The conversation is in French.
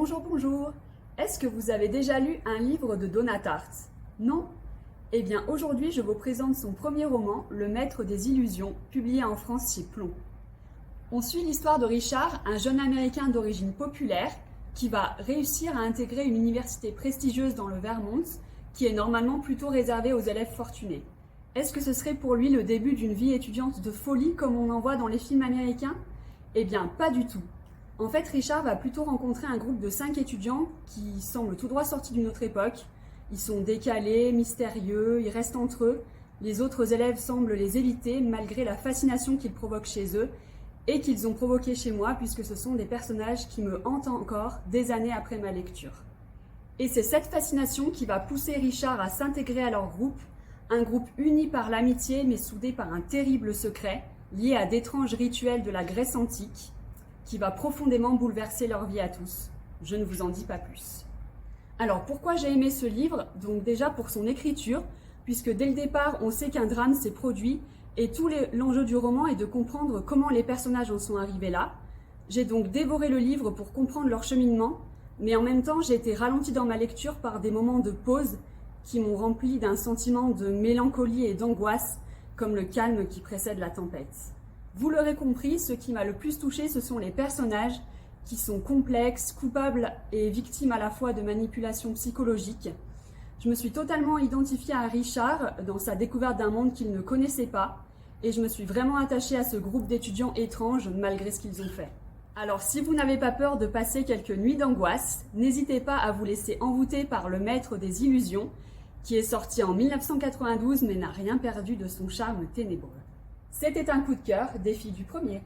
Bonjour, bonjour. Est-ce que vous avez déjà lu un livre de Donna Tartt? Non? Eh bien, aujourd'hui, je vous présente son premier roman, Le Maître des Illusions, publié en France chez Plomb. On suit l'histoire de Richard, un jeune Américain d'origine populaire, qui va réussir à intégrer une université prestigieuse dans le Vermont, qui est normalement plutôt réservée aux élèves fortunés. Est-ce que ce serait pour lui le début d'une vie étudiante de folie comme on en voit dans les films américains? Eh bien, pas du tout. En fait, Richard va plutôt rencontrer un groupe de 5 étudiants qui semblent tout droit sortis d'une autre époque. Ils sont décalés, mystérieux, ils restent entre eux. Les autres élèves semblent les éviter malgré la fascination qu'ils provoquent chez eux et qu'ils ont provoquée chez moi puisque ce sont des personnages qui me hantent encore des années après ma lecture. Et c'est cette fascination qui va pousser Richard à s'intégrer à leur groupe, un groupe uni par l'amitié mais soudé par un terrible secret lié à d'étranges rituels de la Grèce antique qui va profondément bouleverser leur vie à tous. Je ne vous en dis pas plus. Alors pourquoi j'ai aimé ce livre? Donc déjà pour son écriture, puisque dès le départ on sait qu'un drame s'est produit et tout l'enjeu du roman est de comprendre comment les personnages en sont arrivés là. J'ai donc dévoré le livre pour comprendre leur cheminement, mais en même temps j'ai été ralentie dans ma lecture par des moments de pause qui m'ont rempli d'un sentiment de mélancolie et d'angoisse, comme le calme qui précède la tempête. Vous l'aurez compris, ce qui m'a le plus touché, ce sont les personnages qui sont complexes, coupables et victimes à la fois de manipulations psychologiques. Je me suis totalement identifiée à Richard dans sa découverte d'un monde qu'il ne connaissait pas et je me suis vraiment attachée à ce groupe d'étudiants étranges malgré ce qu'ils ont fait. Alors si vous n'avez pas peur de passer quelques nuits d'angoisse, n'hésitez pas à vous laisser envoûter par Le Maître des Illusions qui est sorti en 1992 mais n'a rien perdu de son charme ténébreux. C'était un coup de cœur des filles du premier.